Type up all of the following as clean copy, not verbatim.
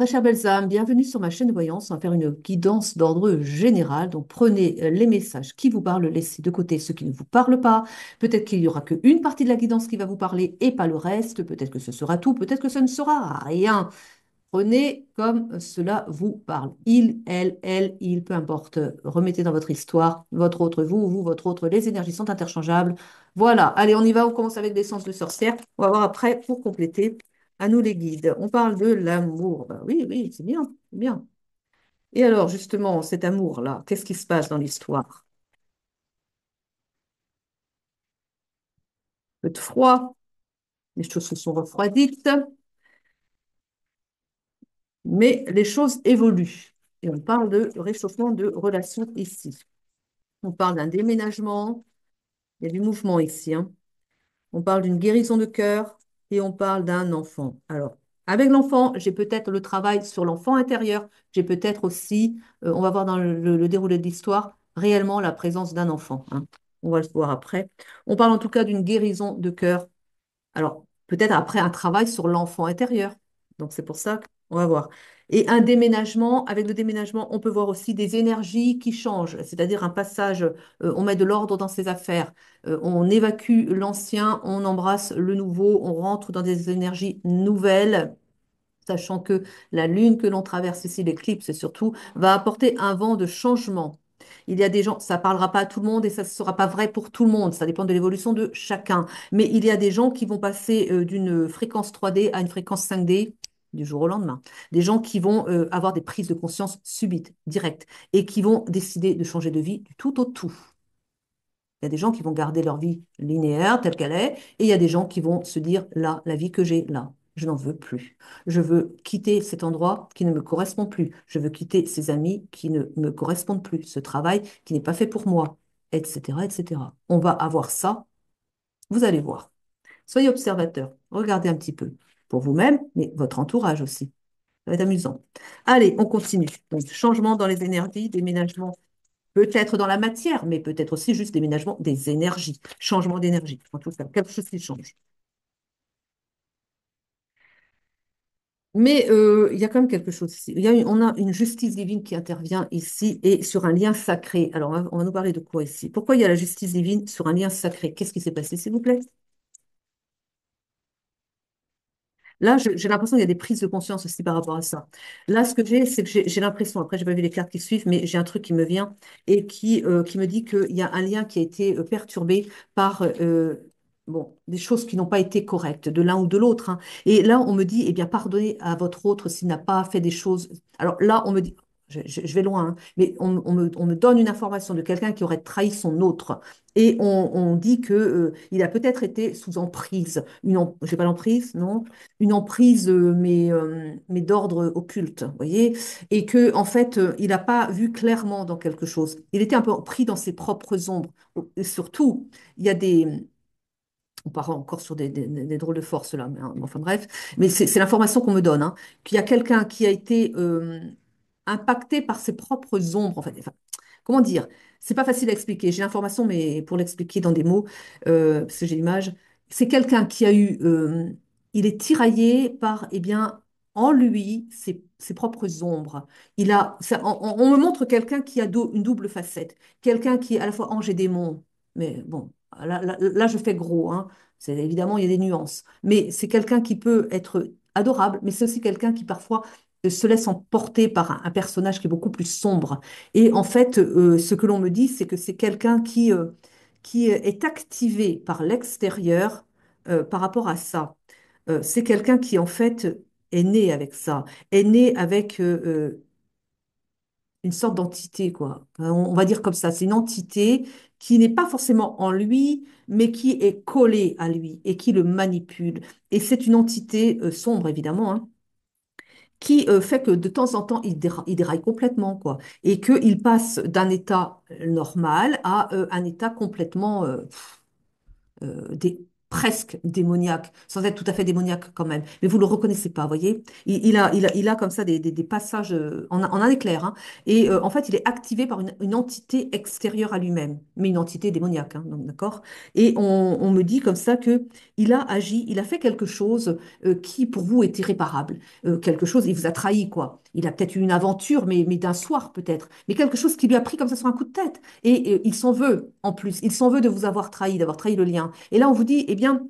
Très chère belles âmes, bienvenue sur ma chaîne de voyance. On va faire une guidance d'ordre général. Donc prenez les messages qui vous parlent, laissez de côté ceux qui ne vous parlent pas. Peut-être qu'il n'y aura qu'une partie de la guidance qui va vous parler et pas le reste. Peut-être que ce sera tout, peut-être que ce ne sera rien. Prenez comme cela vous parle. Il, peu importe. Remettez dans votre histoire, votre autre vous, votre autre. Les énergies sont interchangeables. Voilà, allez, on y va. On commence avec l'essence de sorcière. On va voir après pour compléter. À nous les guides. On parle de l'amour. Ben oui, oui, c'est bien, c'est bien. Et alors, justement, cet amour-là, qu'est-ce qui se passe dans l'histoire? Un peu de froid, les choses se sont refroidies, mais les choses évoluent. Et on parle de réchauffement de relations ici. On parle d'un déménagement, il y a du mouvement ici, hein. On parle d'une guérison de cœur et on parle d'un enfant. Alors, avec l'enfant, j'ai peut-être le travail sur l'enfant intérieur. J'ai peut-être aussi, on va voir dans le déroulé de l'histoire, réellement la présence d'un enfant, hein. On va le voir après. On parle en tout cas d'une guérison de cœur. Alors, peut-être après un travail sur l'enfant intérieur. Donc, c'est pour ça qu'on va voir. Et un déménagement, avec le déménagement, on peut voir aussi des énergies qui changent, c'est-à-dire un passage, on met de l'ordre dans ses affaires, on évacue l'ancien, on embrasse le nouveau, on rentre dans des énergies nouvelles, sachant que la lune que l'on traverse ici, l'éclipse surtout, va apporter un vent de changement. Il y a des gens, ça ne parlera pas à tout le monde et ça ne sera pas vrai pour tout le monde, ça dépend de l'évolution de chacun. Mais il y a des gens qui vont passer d'une fréquence 3D à une fréquence 5D du jour au lendemain. Des gens qui vont avoir des prises de conscience subites, directes, et qui vont décider de changer de vie du tout au tout. Il y a des gens qui vont garder leur vie linéaire telle qu'elle est, et il y a des gens qui vont se dire, là, la vie que j'ai, là, je n'en veux plus. Je veux quitter cet endroit qui ne me correspond plus. Je veux quitter ces amis qui ne me correspondent plus, ce travail qui n'est pas fait pour moi, etc., etc. On va avoir ça, vous allez voir. Soyez observateurs, regardez un petit peu pour vous-même, mais votre entourage aussi. Ça va être amusant. Allez, on continue. Donc, changement dans les énergies, déménagement peut-être dans la matière, mais peut-être aussi juste déménagement des énergies, changement d'énergie, en tout cas, quelque chose qui change. Mais il y a quand même quelque chose ici. On a une justice divine qui intervient ici et sur un lien sacré. Alors, on va nous parler de quoi ici? Pourquoi il y a la justice divine sur un lien sacré? Qu'est-ce qui s'est passé, s'il vous plaît? Là, j'ai l'impression qu'il y a des prises de conscience aussi par rapport à ça. Là, ce que j'ai, c'est que j'ai l'impression, après, j'ai pas vu les cartes qui suivent, mais j'ai un truc qui me vient et qui me dit qu'il y a un lien qui a été perturbé par bon, des choses qui n'ont pas été correctes de l'un ou de l'autre, hein. Et là, on me dit, eh bien, pardonnez à votre autre s'il n'a pas fait des choses. Alors là, on me dit, je vais loin, hein, mais on me donne une information de quelqu'un qui aurait trahi son autre. Et on dit que, il a peut-être été sous emprise. J'ai pas l'emprise, non? Une emprise, mais d'ordre occulte, vous voyez, et que en fait, il n'a pas vu clairement dans quelque chose. Il était un peu pris dans ses propres ombres. Et surtout, il y a des, on part encore sur des drôles de force là, mais, hein, enfin bref, mais c'est l'information qu'on me donne, hein, qu'il y a quelqu'un qui a été impacté par ses propres ombres, en fait. Enfin, comment dire? C'est pas facile à expliquer. J'ai l'information, mais pour l'expliquer dans des mots, parce que j'ai l'image, c'est quelqu'un qui a eu, il est tiraillé par, eh bien, en lui, ses propres ombres. On me montre quelqu'un qui a une double facette, quelqu'un qui est à la fois ange et démon. Mais bon, là, je fais gros, hein. Évidemment, il y a des nuances. Mais c'est quelqu'un qui peut être adorable, mais c'est aussi quelqu'un qui parfois se laisse emporter par un personnage qui est beaucoup plus sombre. Et en fait, ce que l'on me dit, c'est que c'est quelqu'un qui est activé par l'extérieur par rapport à ça. C'est quelqu'un qui, en fait, est né avec ça, est né avec une sorte d'entité, quoi. On va dire comme ça, c'est une entité qui n'est pas forcément en lui, mais qui est collée à lui et qui le manipule. Et c'est une entité sombre, évidemment, hein, qui fait que de temps en temps, il déraille complètement, quoi. Et qu'il passe d'un état normal à un état complètement presque démoniaque, sans être tout à fait démoniaque quand même. Mais vous le reconnaissez pas, voyez? Il a comme ça des passages en un éclair, hein. Et en fait, il est activé par une entité extérieure à lui-même, mais une entité démoniaque, hein, donc, d'accord? Et on me dit comme ça que il a agi, il a fait quelque chose qui pour vous est irréparable. Quelque chose, il vous a trahi, quoi. Il a peut-être eu une aventure, mais d'un soir peut-être. Mais quelque chose qui lui a pris comme ça sur un coup de tête. Et il s'en veut, en plus. Il s'en veut de vous avoir trahi, d'avoir trahi le lien. Et là, on vous dit, eh bien,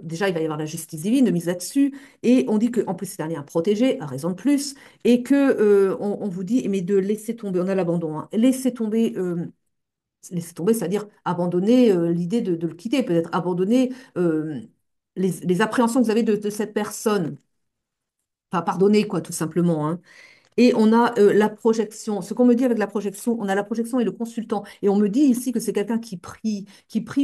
déjà, il va y avoir la justice divine de mise là-dessus. Et on dit qu'en plus, c'est un lien protégé, à raison de plus. Et que on vous dit, mais de laisser tomber, on a l'abandon, hein. Laisser tomber, c'est-à-dire abandonner l'idée de le quitter, peut-être abandonner les appréhensions que vous avez de cette personne. Enfin, pardonner, quoi, tout simplement, hein. Et on a la projection. Ce qu'on me dit avec la projection, on a la projection et le consultant. Et on me dit ici que c'est quelqu'un qui prie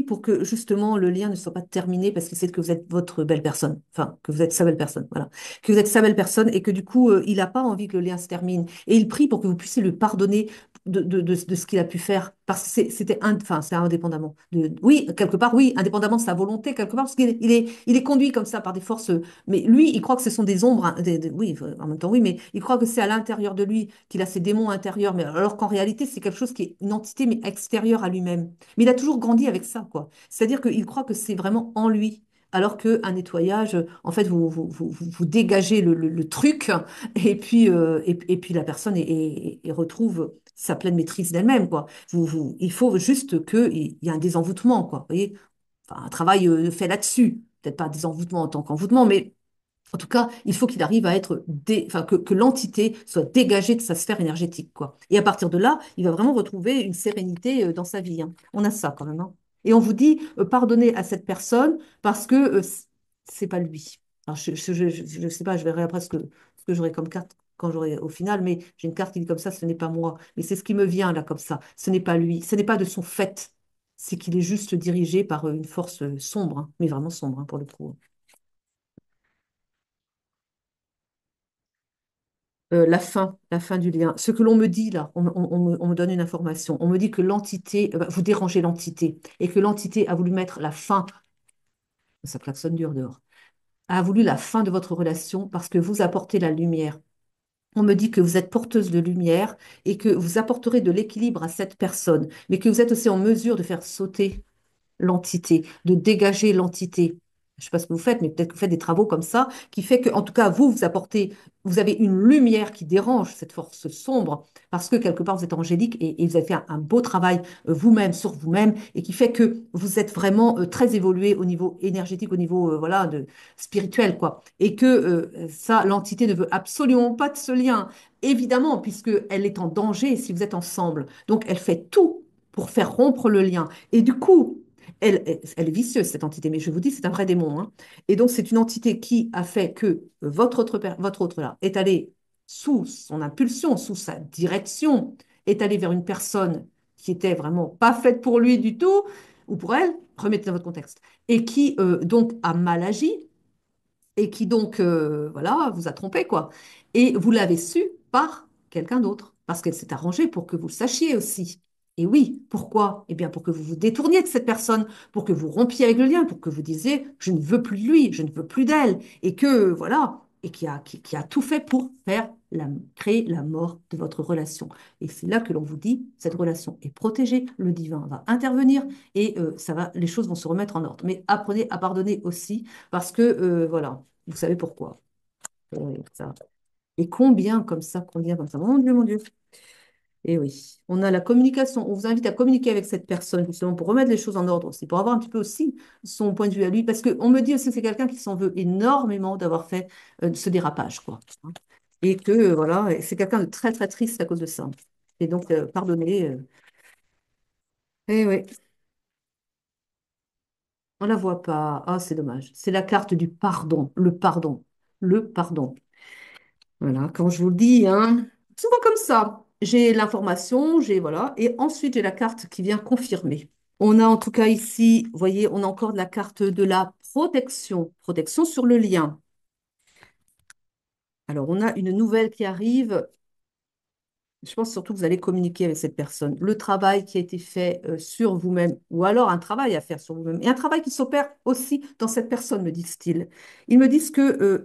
pour que justement le lien ne soit pas terminé parce qu'il sait que vous êtes votre belle personne. Enfin, que vous êtes sa belle personne. Voilà. Que vous êtes sa belle personne et que du coup, il n'a pas envie que le lien se termine. Et il prie pour que vous puissiez lui pardonner de ce qu'il a pu faire. Parce que enfin, c'est indépendamment. Oui, quelque part, oui, indépendamment de sa volonté, quelque part, parce qu'il est conduit comme ça par des forces. Mais lui, il croit que ce sont des ombres, hein, oui, en même temps, oui, mais il croit que c'est à l'intérieur de lui qu'il a ses démons intérieurs, mais alors qu'en réalité, c'est quelque chose qui est une entité, mais extérieure à lui-même. Mais il a toujours grandi avec ça, quoi. C'est-à-dire qu'il croit que c'est vraiment en lui. Alors qu'un nettoyage, en fait, vous dégagez le truc et puis la personne retrouve sa pleine maîtrise d'elle-même, quoi. Il faut juste qu'il y ait un désenvoûtement, quoi. Vous voyez? Enfin, un travail fait là-dessus. Peut-être pas des envoûtements en tant qu'envoûtement, mais en tout cas, il faut qu'il arrive à être enfin, que l'entité soit dégagée de sa sphère énergétique, quoi. Et à partir de là, il va vraiment retrouver une sérénité dans sa vie, hein. On a ça quand même, hein. Et on vous dit, pardonnez à cette personne parce que c'est pas lui. Alors, je sais pas, je verrai après ce que j'aurai comme carte quand j'aurai au final, mais j'ai une carte qui dit comme ça, ce n'est pas moi. Mais c'est ce qui me vient là comme ça. Ce n'est pas lui. Ce n'est pas de son fait. C'est qu'il est juste dirigé par une force sombre, hein, mais vraiment sombre, hein, pour le coup. La fin du lien. Ce que l'on me dit là, on me donne une information. On me dit que l'entité, vous dérangez l'entité et que l'entité a voulu mettre la fin, ça klaxonne dur dehors, a voulu la fin de votre relation parce que vous apportez la lumière. On me dit que vous êtes porteuse de lumière et que vous apporterez de l'équilibre à cette personne, mais que vous êtes aussi en mesure de faire sauter l'entité, de dégager l'entité. Je ne sais pas ce que vous faites, mais peut-être que vous faites des travaux comme ça, qui fait que, en tout cas, vous apportez, vous avez une lumière qui dérange cette force sombre, parce que quelque part, vous êtes angélique et vous avez fait un beau travail vous-même sur vous-même, et qui fait que vous êtes vraiment très évolué au niveau énergétique, au niveau voilà, spirituel, quoi. Et que ça, l'entité ne veut absolument pas de ce lien, évidemment, puisque elle est en danger si vous êtes ensemble. Donc, elle fait tout pour faire rompre le lien. Et du coup, elle est vicieuse, cette entité, mais je vous dis, c'est un vrai démon, hein. Et donc, c'est une entité qui a fait que votre autre là est allé sous son impulsion, sous sa direction, est allé vers une personne qui était vraiment pas faite pour lui du tout, ou pour elle, remettez dans votre contexte, et qui donc a mal agi, et qui donc, voilà, vous a trompé, quoi. Et vous l'avez su par quelqu'un d'autre, parce qu'elle s'est arrangée pour que vous le sachiez aussi. Et oui, pourquoi? Eh bien, pour que vous vous détourniez de cette personne, pour que vous rompiez avec le lien, pour que vous disiez, je ne veux plus de lui, je ne veux plus d'elle, et que, voilà, et qui a tout fait pour créer la mort de votre relation. Et c'est là que l'on vous dit, cette relation est protégée, le divin va intervenir, et les choses vont se remettre en ordre. Mais apprenez à pardonner aussi parce que, voilà, vous savez pourquoi. Ça. Et combien comme ça, mon Dieu. Et oui, on a la communication, on vous invite à communiquer avec cette personne justement pour remettre les choses en ordre aussi, pour avoir un petit peu aussi son point de vue à lui, parce qu'on me dit aussi que c'est quelqu'un qui s'en veut énormément d'avoir fait ce dérapage, quoi. Et que, voilà, et c'est quelqu'un de très, très triste à cause de ça. Et donc, pardonnez. Eh oui, on la voit pas. Ah, c'est dommage. C'est la carte du pardon, le pardon, le pardon. Voilà, quand je vous le dis, hein, souvent comme ça. J'ai l'information, voilà, et ensuite j'ai la carte qui vient confirmer. On a en tout cas ici, vous voyez, on a encore de la carte de la protection, protection sur le lien. Alors, on a une nouvelle qui arrive. Je pense surtout que vous allez communiquer avec cette personne. Le travail qui a été fait sur vous-même, ou alors un travail à faire sur vous-même, et un travail qui s'opère aussi dans cette personne, me disent-ils. Ils me disent que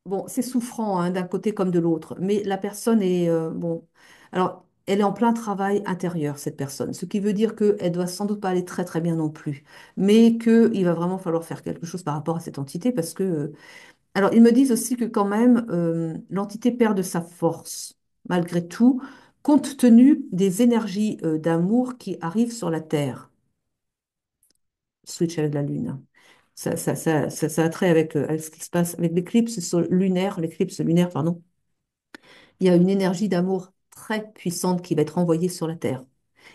bon, c'est souffrant hein, d'un côté comme de l'autre, mais la personne est bon. Alors, elle est en plein travail intérieur, cette personne, ce qui veut dire qu'elle doit sans doute pas aller très très bien non plus, mais qu'il va vraiment falloir faire quelque chose par rapport à cette entité parce que alors, ils me disent aussi que quand même, l'entité perd de sa force, malgré tout, compte tenu des énergies d'amour qui arrivent sur la Terre. Switch avec la Lune. Ça a trait avec ce qui se passe avec l'éclipse lunaire, pardon. Il y a une énergie d'amour très puissante qui va être envoyée sur la Terre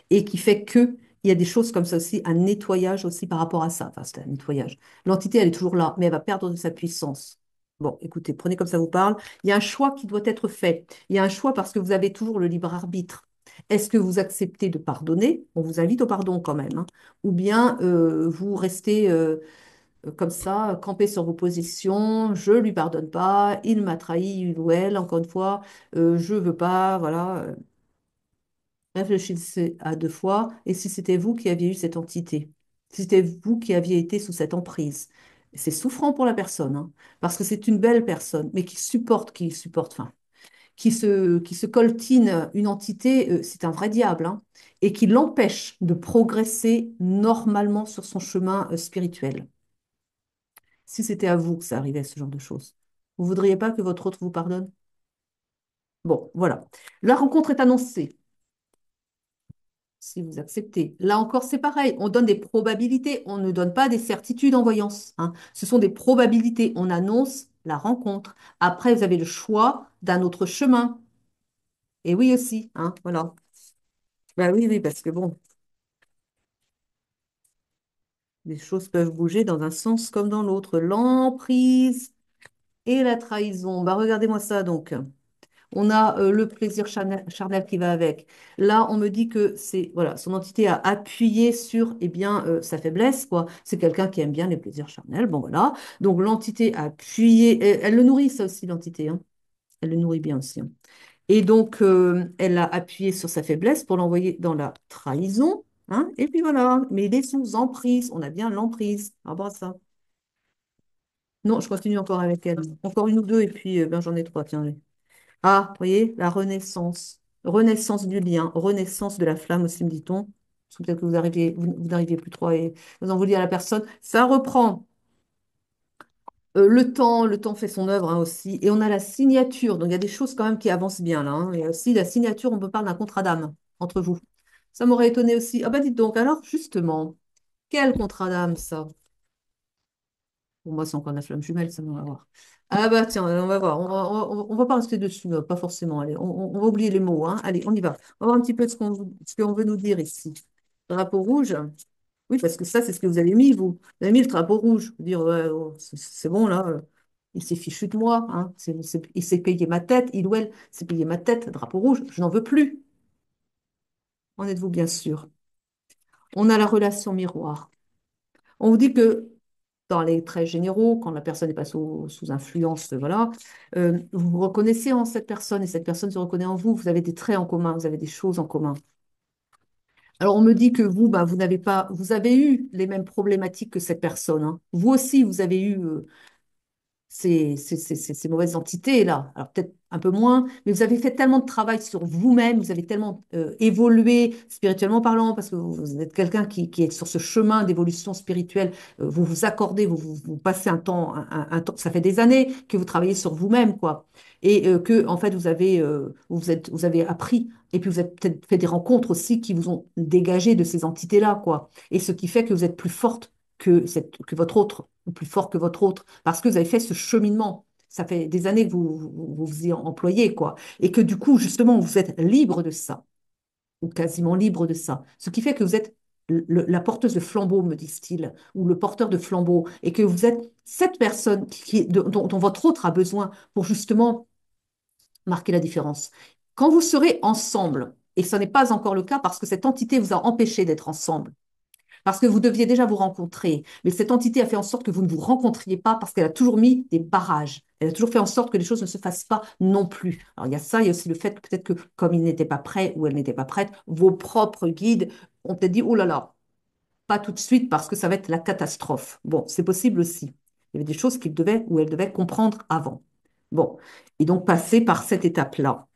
et qui fait que il y a des choses comme ça aussi, un nettoyage aussi par rapport à ça. Enfin, c'est un nettoyage. L'entité, elle est toujours là, mais elle va perdre de sa puissance. Bon, écoutez, prenez comme ça vous parle. Il y a un choix qui doit être fait. Il y a un choix parce que vous avez toujours le libre arbitre. Est-ce que vous acceptez de pardonner? On vous invite au pardon quand même, hein. Ou bien vous restez comme ça, campé sur vos positions. Je lui pardonne pas. Il m'a trahi, il ou elle. Encore une fois, je veux pas. Voilà. Réfléchissez à deux fois, et si c'était vous qui aviez eu cette entité, si c'était vous qui aviez été sous cette emprise, c'est souffrant pour la personne, hein, parce que c'est une belle personne, mais qui supporte, enfin, qui se coltine une entité, c'est un vrai diable, hein, et qui l'empêche de progresser normalement sur son chemin spirituel. Si c'était à vous que ça arrivait, ce genre de choses, vous voudriez pas que votre autre vous pardonne? Bon, voilà. La rencontre est annoncée. Si vous acceptez. Là encore, c'est pareil. On donne des probabilités. On ne donne pas des certitudes en voyance, hein. Ce sont des probabilités. On annonce la rencontre. Après, vous avez le choix d'un autre chemin. Et oui aussi, hein, voilà. Ben oui, oui, parce que bon, les choses peuvent bouger dans un sens comme dans l'autre. L'emprise et la trahison. Bah, regardez-moi ça donc. On a le plaisir charnel qui va avec. Là, on me dit que c'est voilà, son entité a appuyé sur eh bien, sa faiblesse, quoi. C'est quelqu'un qui aime bien les plaisirs charnels. Bon, voilà. Donc, l'entité a appuyé. Elle le nourrit, ça aussi, l'entité, hein. Elle le nourrit bien aussi, hein. Et donc, elle a appuyé sur sa faiblesse pour l'envoyer dans la trahison, hein. Et puis voilà. Mais il est sous emprise. On a bien l'emprise. Au revoir, ça. Non, je continue encore avec elle. Encore une ou deux, et puis ben, j'en ai trois, tiens. Ah, vous voyez, la renaissance. Renaissance du lien, renaissance de la flamme aussi, me dit-on. Parce que peut-être que vous n'arriviez plus trop et vous en vouliez à la personne. Ça reprend. Le temps fait son œuvre hein, aussi. Et on a la signature. Donc il y a des choses quand même qui avancent bien là, hein. Il y a aussi la signature, on peut parler d'un contrat d'âme entre vous. Ça m'aurait étonné aussi. Ah bah dites donc, alors justement, quel contrat d'âme ça? Pour moi, c'est encore de la flamme jumelle, ça, on va voir. Ah bah tiens, on va voir. On va pas rester dessus, pas forcément. Allez, on va oublier les mots, hein. Allez, on y va. On va voir un petit peu ce qu'on veut nous dire ici. Drapeau rouge. Oui, parce que ça, c'est ce que vous avez mis, vous. Vous avez mis le drapeau rouge. Vous dire, ouais, oh, c'est bon, là. Il s'est fichu de moi, hein. Il s'est payé ma tête. Il ou elle s'est payé ma tête. Drapeau rouge. Je n'en veux plus. En êtes-vous bien sûr? On a la relation miroir. On vous dit que dans les traits généraux, quand la personne n'est pas sous influence, voilà, vous vous reconnaissez en cette personne et cette personne se reconnaît en vous. Vous avez des traits en commun, vous avez des choses en commun. Alors on me dit que vous, bah, vous n'avez pas, vous avez eu les mêmes problématiques que cette personne, hein. Vous aussi, vous avez eu ces mauvaises entités-là. Alors peut-être un peu moins, mais vous avez fait tellement de travail sur vous-même, vous avez tellement évolué spirituellement parlant, parce que vous êtes quelqu'un qui est sur ce chemin d'évolution spirituelle. Vous vous accordez, vous passez un temps, ça fait des années que vous travaillez sur vous-même, quoi. Et que, en fait, vous avez appris, et puis vous avez peut-être fait des rencontres aussi qui vous ont dégagé de ces entités-là, quoi. Et ce qui fait que vous êtes plus forte que votre autre, ou plus fort que votre autre, parce que vous avez fait ce cheminement. Ça fait des années que vous y employez, quoi. Et que du coup, justement, vous êtes libre de ça, ou quasiment libre de ça. Ce qui fait que vous êtes la porteuse de flambeau, me disent-ils, ou le porteur de flambeau, et que vous êtes cette personne dont votre autre a besoin pour justement marquer la différence. Quand vous serez ensemble, et ce n'est pas encore le cas parce que cette entité vous a empêché d'être ensemble, parce que vous deviez déjà vous rencontrer. Mais cette entité a fait en sorte que vous ne vous rencontriez pas parce qu'elle a toujours mis des barrages. Elle a toujours fait en sorte que les choses ne se fassent pas non plus. Alors il y a ça, il y a aussi le fait que peut-être que comme il n'était pas prêt ou elle n'était pas prête, vos propres guides ont peut-être dit, oh là là, pas tout de suite parce que ça va être la catastrophe. Bon, c'est possible aussi. Il y avait des choses qu'il devait ou elle devait comprendre avant. Bon, et donc passer par cette étape-là.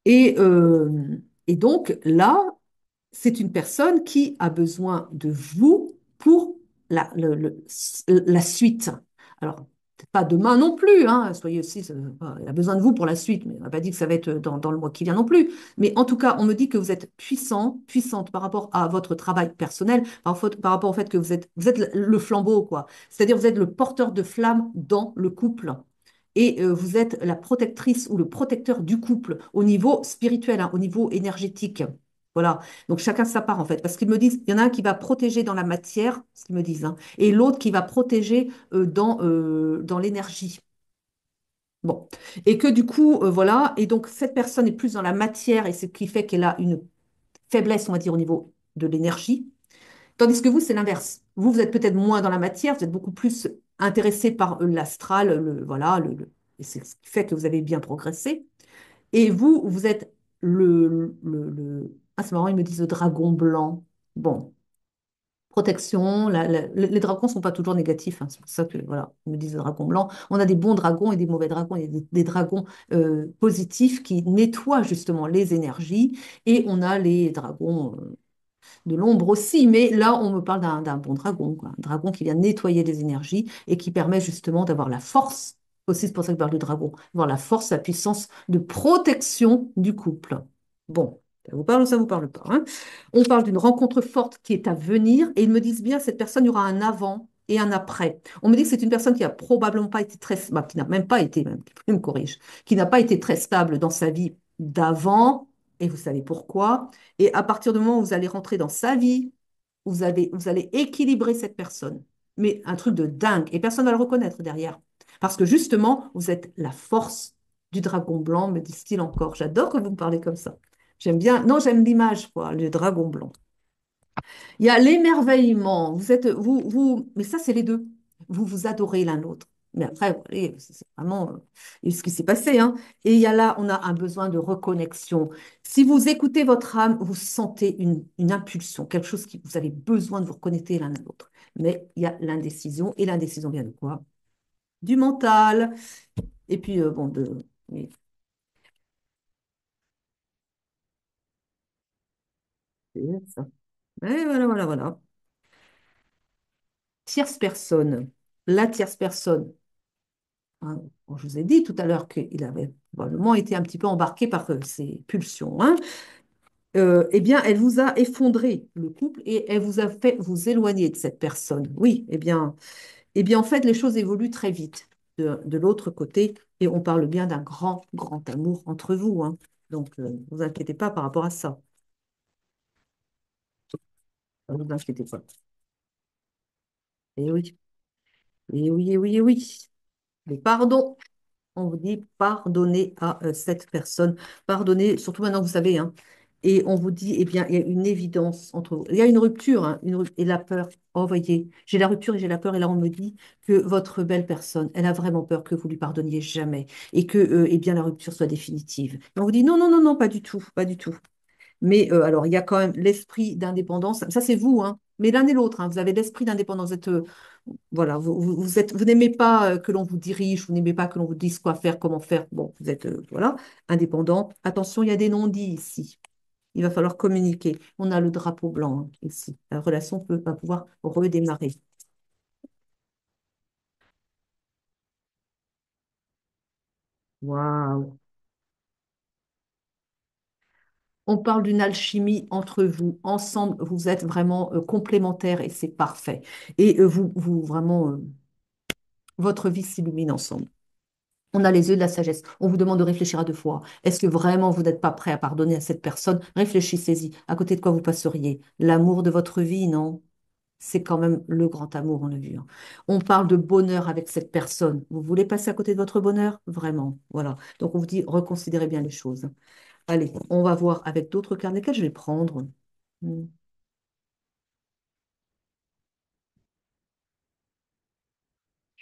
Et, euh, et donc là, c'est une personne qui a besoin de vous pour la suite. Alors, peut-être pas demain non plus, hein, soyez aussi, elle a besoin de vous pour la suite, mais on n'a pas dit que ça va être dans le mois qui vient non plus. Mais en tout cas, on me dit que vous êtes puissant, puissante par rapport à votre travail personnel, par rapport au fait que vous êtes le flambeau, quoi. C'est-à-dire, vous êtes le porteur de flamme dans le couple. Et vous êtes la protectrice ou le protecteur du couple au niveau spirituel, hein, au niveau énergétique. Voilà. Donc chacun sa part en fait, parce qu'ils me disent, il y en a un qui va protéger dans la matière, ce qu'ils me disent, hein, et l'autre qui va protéger dans l'énergie. Bon. Et que du coup, voilà, et donc cette personne est plus dans la matière et ce qui fait qu'elle a une faiblesse, on va dire, au niveau de l'énergie. Tandis que vous, c'est l'inverse. Vous, vous êtes peut-être moins dans la matière, vous êtes beaucoup plus intéressé par l'astral, voilà, et c'est ce qui fait que vous avez bien progressé. Et vous, vous êtes Ah, c'est marrant, ils me disent le dragon blanc. Bon, protection. Les dragons ne sont pas toujours négatifs, hein, c'est pour ça que, voilà, ils me disent le dragon blanc. On a des bons dragons et des mauvais dragons. Il y a des dragons positifs qui nettoient justement les énergies. Et on a les dragons de l'ombre aussi, mais là, on me parle d'un bon dragon, quoi. Un dragon qui vient nettoyer les énergies et qui permet justement d'avoir la force, aussi c'est pour ça que je parle du dragon, avoir la force, la puissance de protection du couple. Bon, ça vous parle ou ça vous parle pas, hein. On parle d'une rencontre forte qui est à venir et ils me disent bien, cette personne, il y aura un avant et un après. On me dit que c'est une personne qui a probablement pas été très, bah, qui n'a même pas été, même, qui me corrige, qui n'a pas été très stable dans sa vie d'avant, et vous savez pourquoi. Et à partir du moment où vous allez rentrer dans sa vie, vous allez équilibrer cette personne. Mais un truc de dingue. Et personne ne va le reconnaître derrière. Parce que justement, vous êtes la force du dragon blanc, me disent-ils encore. J'adore que vous me parlez comme ça. J'aime bien. Non, j'aime l'image, quoi, le dragon blanc. Il y a l'émerveillement. Mais ça, c'est les deux. Vous vous adorez l'un l'autre. Mais après, vous voyez, c'est vraiment ce qui s'est passé, hein. Et il y a là, on a un besoin de reconnexion. Si vous écoutez votre âme, vous sentez une impulsion, quelque chose qui vous avez besoin de vous reconnecter l'un à l'autre. Mais il y a l'indécision. Et l'indécision vient de quoi? Du mental. Et puis, bon, oui, c'est ça. Et voilà, voilà, voilà. Tierce personne. La tierce personne. Hein. Bon, je vous ai dit tout à l'heure qu'il avait probablement été un petit peu embarqué par ses pulsions, hein. Eh bien, elle vous a effondré le couple et elle vous a fait vous éloigner de cette personne. Oui, eh bien, en fait, les choses évoluent très vite de l'autre côté et on parle bien d'un grand, grand amour entre vous, hein. Donc, ne vous inquiétez pas par rapport à ça. Ne vous inquiétez pas. Eh oui, eh oui, eh oui, eh oui. Mais pardon. On vous dit pardonnez à cette personne, pardonnez, surtout maintenant vous savez, hein. Et on vous dit, eh bien, il y a une évidence entre vous. Il y a une rupture, hein, et la peur. Oh, voyez, j'ai la rupture et j'ai la peur, et là on me dit que votre belle personne, elle a vraiment peur que vous lui pardonniez jamais et que, eh bien, la rupture soit définitive. Et on vous dit non, non, non, non, pas du tout, pas du tout. Mais alors, il y a quand même l'esprit d'indépendance. Ça, c'est vous, hein. Mais l'un et l'autre, hein, vous avez l'esprit d'indépendance. Vous êtes, voilà, vous n'aimez pas que l'on vous dirige, vous n'aimez pas que l'on vous dise quoi faire, comment faire. Bon, vous êtes, voilà, indépendant. Attention, il y a des non-dits ici. Il va falloir communiquer. On a le drapeau blanc, hein, ici. La relation va pouvoir redémarrer. Waouh. On parle d'une alchimie entre vous. Ensemble, vous êtes vraiment complémentaires et c'est parfait. Et vraiment, votre vie s'illumine ensemble. On a les yeux de la sagesse. On vous demande de réfléchir à deux fois. Est-ce que vraiment vous n'êtes pas prêt à pardonner à cette personne? Réfléchissez-y. À côté de quoi vous passeriez? L'amour de votre vie, non? C'est quand même le grand amour, on l'a vu, hein. On parle de bonheur avec cette personne. Vous voulez passer à côté de votre bonheur? Vraiment. Voilà. Donc on vous dit, reconsidérez bien les choses. Allez, on va voir avec d'autres cartes. Lesquels je vais prendre? Hmm.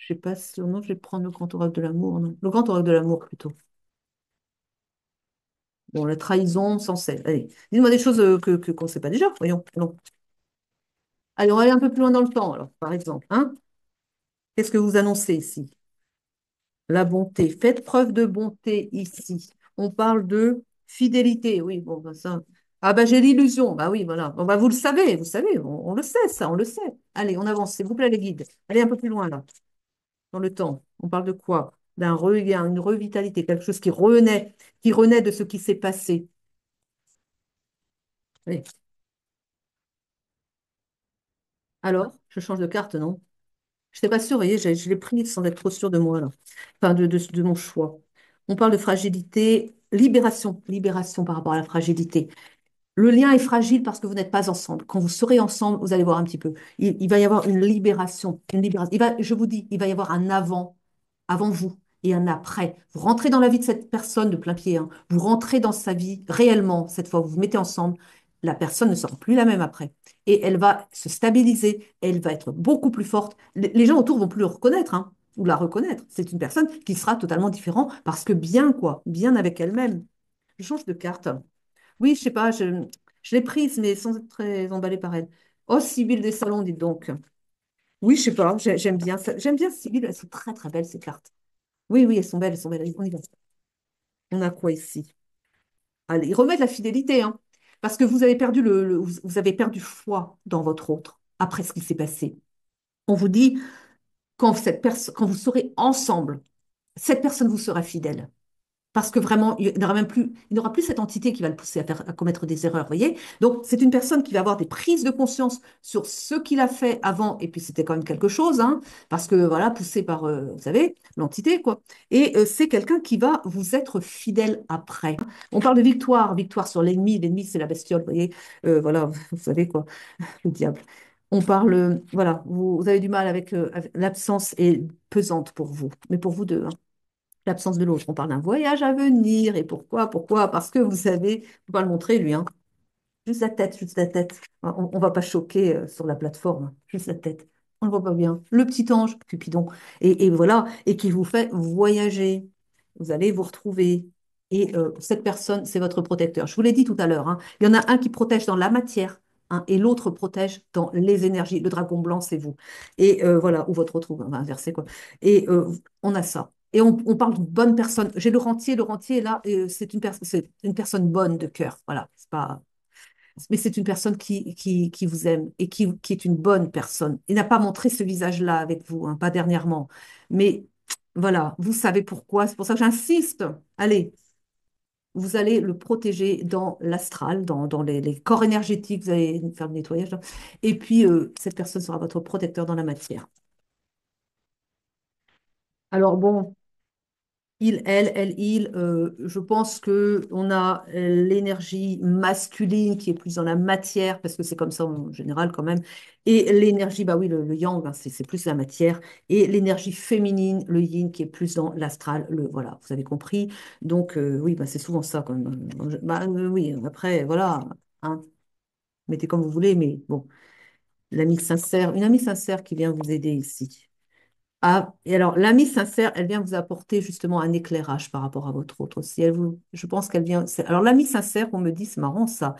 Je sais pas si non, je vais prendre le grand oracle de l'amour, non. Le grand oracle de l'amour plutôt. Bon, la trahison, sans cesse. Allez, dites-moi des choses qu'on ne sait pas déjà, voyons. Non. Allez, on va aller un peu plus loin dans le temps, alors, par exemple. Hein? Qu'est-ce que vous annoncez ici? La bonté. Faites preuve de bonté ici. On parle de fidélité. Oui, bon, ben ça. Ah ben j'ai l'illusion. Bah oui, voilà. Bon, bah, vous savez, on le sait, ça, on le sait. Allez, on avance, s'il vous plaît, les guides. Allez un peu plus loin là, dans le temps. On parle de quoi? D'un regain, une revitalité, quelque chose qui renaît de ce qui s'est passé. Oui. Alors, je change de carte, non? Je n'étais pas sûre, vous voyez, je l'ai pris sans être trop sûre de moi, là. Enfin, de mon choix. On parle de fragilité, libération par rapport à la fragilité. Le lien est fragile parce que vous n'êtes pas ensemble. Quand vous serez ensemble, vous allez voir un petit peu. Il va y avoir une libération, une libération. Je vous dis, il va y avoir un avant vous et un après. Vous rentrez dans la vie de cette personne de plein pied, hein. Vous rentrez dans sa vie réellement, cette fois, vous vous mettez ensemble. La personne ne sera plus la même après. Et elle va se stabiliser, elle va être beaucoup plus forte. Les gens autour vont plus le reconnaître, hein, ou la reconnaître. C'est une personne qui sera totalement différente parce que bien, quoi, bien avec elle-même. Je change de carte. Oui, je sais pas, je l'ai prise, mais sans être très emballée par elle. Oh, Sibylle des Salons, dites donc. Oui, je sais pas, j'aime bien ça. J'aime bien Sibylle, elles sont très très belles ces cartes. Oui, oui, elles sont belles, elles sont belles. Allez, on y va. On a quoi ici? Allez, remettre la fidélité, hein. Parce que vous avez perdu vous avez perdu foi dans votre autre après ce qui s'est passé. On vous dit, quand vous serez ensemble, cette personne vous sera fidèle. Parce que vraiment, il n'aura plus cette entité qui va le pousser à commettre des erreurs, vous voyez? Donc, c'est une personne qui va avoir des prises de conscience sur ce qu'il a fait avant, et puis c'était quand même quelque chose, hein, parce que, voilà, poussé par, vous savez, l'entité, quoi. Et c'est quelqu'un qui va vous être fidèle après. On parle de victoire, victoire sur l'ennemi. L'ennemi, c'est la bestiole, vous voyez? Voilà, vous savez, quoi, le diable. On parle, voilà, vous avez du mal avec l'absence est pesante pour vous, mais pour vous deux, hein, l'absence de l'autre. On parle d'un voyage à venir. Et pourquoi? Pourquoi? Parce que vous savez, je ne peux pas le montrer, lui, hein. Juste la tête, juste la tête. On ne va pas choquer sur la plateforme. Juste la tête. On ne le voit pas bien. Le petit ange, Cupidon. Et voilà, et qui vous fait voyager. Vous allez vous retrouver. Et cette personne, c'est votre protecteur. Je vous l'ai dit tout à l'heure, hein. Il y en a un qui protège dans la matière, hein, et l'autre protège dans les énergies. Le dragon blanc, c'est vous. Et voilà, ou votre autre, on va inverser, quoi. Et on a ça. Et on parle d'une bonne personne. J'ai le rentier. Le rentier, là, c'est une personne bonne de cœur. Voilà. C'est pas... Mais c'est une personne qui vous aime et qui est une bonne personne. Il n'a pas montré ce visage-là avec vous, hein, pas dernièrement. Mais voilà, vous savez pourquoi. C'est pour ça que j'insiste. Allez, vous allez le protéger dans l'astral, dans les corps énergétiques. Vous allez faire le nettoyage, là. Et puis, cette personne sera votre protecteur dans la matière. Alors bon. Je pense que on a l'énergie masculine qui est plus dans la matière, parce que c'est comme ça en général quand même, et l'énergie, bah oui, le yang, hein, c'est plus la matière, et l'énergie féminine, le yin, qui est plus dans l'astral, voilà, vous avez compris. Donc oui, bah, c'est souvent ça quand même. Bah, oui, après, voilà, hein, mettez comme vous voulez, mais bon, une amie sincère qui vient vous aider ici. Ah, et alors, l'amie sincère, elle vient vous apporter justement un éclairage par rapport à votre autre. Si elle vous, je pense qu'elle vient. Alors, l'amie sincère, on me dit, c'est marrant ça.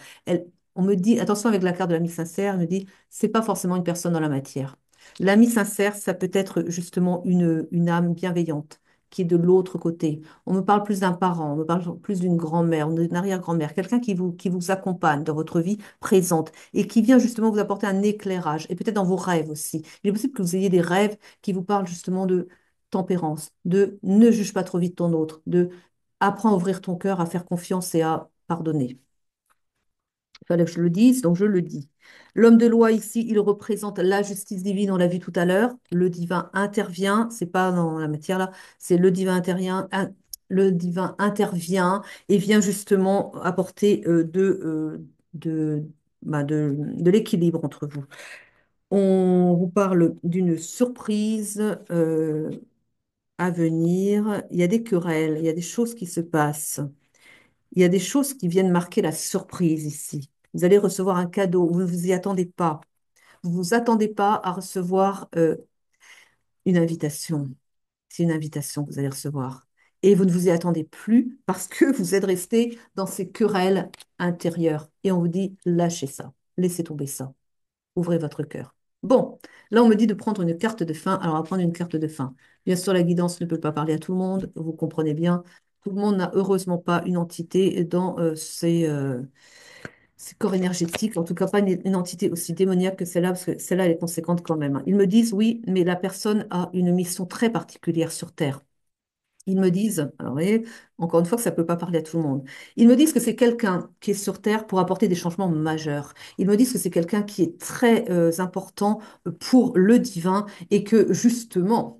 On me dit, attention avec la carte de l'amie sincère, elle me dit, c'est pas forcément une personne dans la matière. L'amie sincère, ça peut être justement une âme bienveillante qui est de l'autre côté. On me parle plus d'un parent, on me parle plus d'une grand-mère, d'une arrière-grand-mère, quelqu'un qui vous accompagne dans votre vie présente et qui vient justement vous apporter un éclairage et peut-être dans vos rêves aussi. Il est possible que vous ayez des rêves qui vous parle justement de tempérance, de ne juge pas trop vite ton autre, de apprends à ouvrir ton cœur, à faire confiance et à pardonner. Il fallait que je le dise, donc je le dis. L'homme de loi ici, il représente la justice divine, on l'a vu tout à l'heure. Le divin intervient, c'est pas dans la matière là, c'est le divin intervient et vient justement apporter de, de l'équilibre entre vous. On vous parle d'une surprise à venir. Il y a des querelles, il y a des choses qui se passent. Il y a des choses qui viennent marquer la surprise ici. Vous allez recevoir un cadeau, vous ne vous y attendez pas. Vous ne vous attendez pas à recevoir une invitation. C'est une invitation que vous allez recevoir. Et vous ne vous y attendez plus parce que vous êtes resté dans ces querelles intérieures. Et on vous dit, lâchez ça, laissez tomber ça, ouvrez votre cœur. Bon, là, on me dit de prendre une carte de fin. Alors, on va prendre une carte de fin. Bien sûr, la guidance ne peut pas parler à tout le monde, vous comprenez bien. Tout le monde n'a heureusement pas une entité dans ces corps énergétiques, en tout cas pas une entité aussi démoniaque que celle-là, parce que celle-là, elle est conséquente quand même, hein. Ils me disent, oui, mais la personne a une mission très particulière sur Terre. Ils me disent, alors vous voyez, encore une fois que ça ne peut pas parler à tout le monde. Ils me disent que c'est quelqu'un qui est sur Terre pour apporter des changements majeurs. Ils me disent que c'est quelqu'un qui est très important pour le divin et que justement,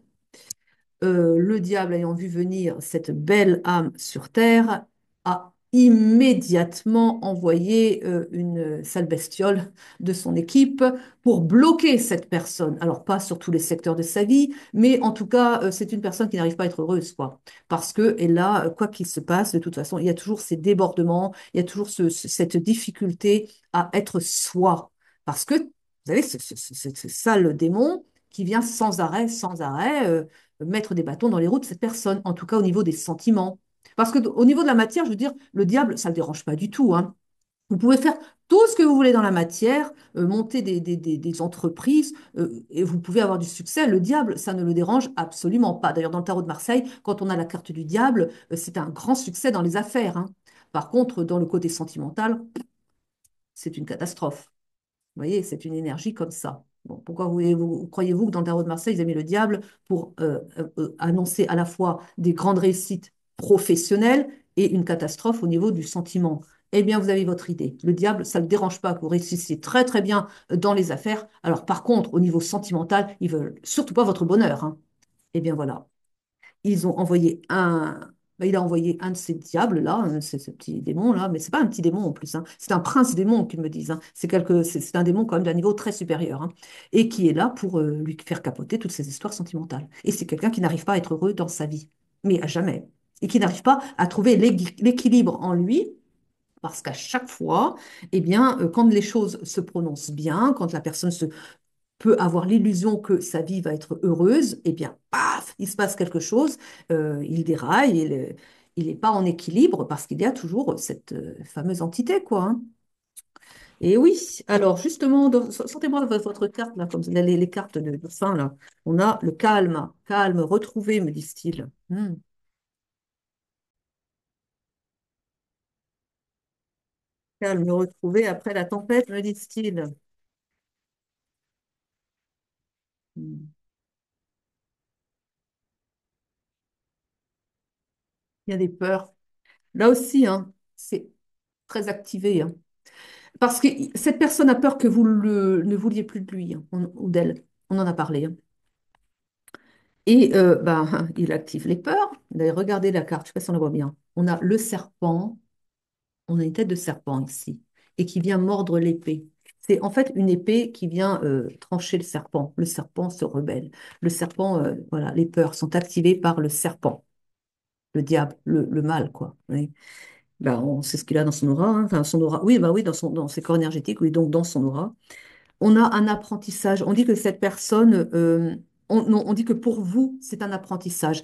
le diable ayant vu venir cette belle âme sur terre, a immédiatement envoyé une sale bestiole de son équipe pour bloquer cette personne. Alors, pas sur tous les secteurs de sa vie, mais en tout cas, c'est une personne qui n'arrive pas à être heureuse, quoi. Parce que, et là, quoi qu'il se passe, de toute façon, il y a toujours ces débordements, il y a toujours cette difficulté à être soi. Parce que, vous savez, ce sale démon qui vient sans arrêt, mettre des bâtons dans les roues de cette personne, en tout cas au niveau des sentiments. Parce que au niveau de la matière, je veux dire, le diable, ça ne le dérange pas du tout, hein. Vous pouvez faire tout ce que vous voulez dans la matière, monter des entreprises, et vous pouvez avoir du succès. Le diable, ça ne le dérange absolument pas. D'ailleurs, dans le tarot de Marseille, quand on a la carte du diable, c'est un grand succès dans les affaires, hein. Par contre, dans le côté sentimental, c'est une catastrophe. Vous voyez, c'est une énergie comme ça. Bon, pourquoi croyez-vous que dans le tarot de Marseille, ils ont mis le diable pour annoncer à la fois des grandes réussites professionnelles et une catastrophe au niveau du sentiment? Eh bien, vous avez votre idée. Le diable, ça ne le dérange pas que vous réussissiez très, très bien dans les affaires. Alors, par contre, au niveau sentimental, ils veulent surtout pas votre bonheur, hein. Eh bien, voilà, ils ont envoyé il a envoyé un de ces diables-là, ce petit démon-là, mais c'est pas un petit démon en plus, hein. C'est un prince démon qu'ils me disent, hein. C'est un démon quand même d'un niveau très supérieur, hein, et qui est là pour lui faire capoter toutes ces histoires sentimentales. Et c'est quelqu'un qui n'arrive pas à être heureux dans sa vie, mais à jamais. Et qui n'arrive pas à trouver l'équilibre en lui, parce qu'à chaque fois, eh bien, quand les choses se prononcent bien, quand la personne peut avoir l'illusion que sa vie va être heureuse, eh bien, paf, il se passe quelque chose, il déraille, il n'est pas en équilibre parce qu'il y a toujours cette fameuse entité, quoi, hein. Et oui, alors justement, sortez-moi votre carte, là, comme les cartes de fin, là. On a le calme, calme, retrouvé, me disent-ils. Calme retrouvé après la tempête, me disent-ils. Hmm. Il y a des peurs. Là aussi, hein, c'est très activé, hein. Parce que cette personne a peur que vous ne vouliez plus de lui, hein, ou d'elle. On en a parlé, hein. Et ben, il active les peurs. D'ailleurs, regardez la carte, je ne sais pas si on la voit bien. On a le serpent, on a une tête de serpent ici, et qui vient mordre l'épée. C'est en fait une épée qui vient trancher le serpent. Le serpent se rebelle. Le serpent, voilà, les peurs sont activées par le serpent, le diable, le mal, quoi. Oui. Ben, on sait ce qu'il a dans son aura, hein. Enfin, son aura. Oui, bah oui, dans ses corps énergétiques, oui, donc dans son aura. On a un apprentissage. On dit que cette personne, non, on dit que pour vous, c'est un apprentissage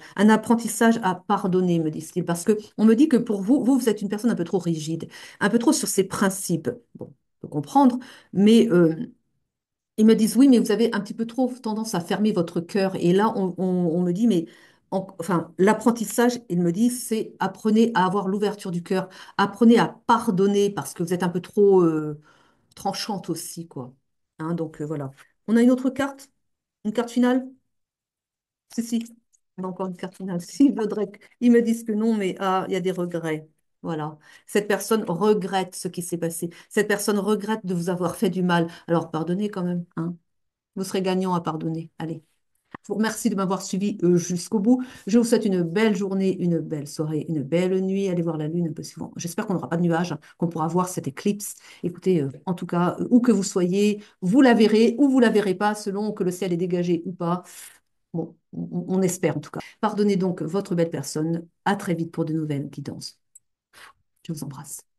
à pardonner, me disent-ils, parce que on me dit que pour vous, vous êtes une personne un peu trop rigide, un peu trop sur ses principes. Bon, on peut comprendre, mais ils me disent oui, mais vous avez un petit peu trop tendance à fermer votre cœur. Et là, on me dit, mais enfin, l'apprentissage, ils me disent, c'est apprenez à avoir l'ouverture du cœur, apprenez à pardonner parce que vous êtes un peu trop tranchante aussi, quoi. Hein, donc voilà. On a une carte finale? Si, si. On a encore une carte finale. Ils me disent que non, mais ah, il y a des regrets. Voilà. Cette personne regrette ce qui s'est passé. Cette personne regrette de vous avoir fait du mal. Alors pardonnez quand même, hein. Vous serez gagnant à pardonner. Allez. Je vous remercie de m'avoir suivi jusqu'au bout. Je vous souhaite une belle journée, une belle soirée, une belle nuit. Allez voir la lune un peu souvent. J'espère qu'on n'aura pas de nuages, hein, qu'on pourra voir cette éclipse. Écoutez, en tout cas, où que vous soyez, vous la verrez ou vous la verrez pas, selon que le ciel est dégagé ou pas. Bon, on espère en tout cas. Pardonnez donc votre belle personne. À très vite pour de nouvelles guidances. Je vous embrasse.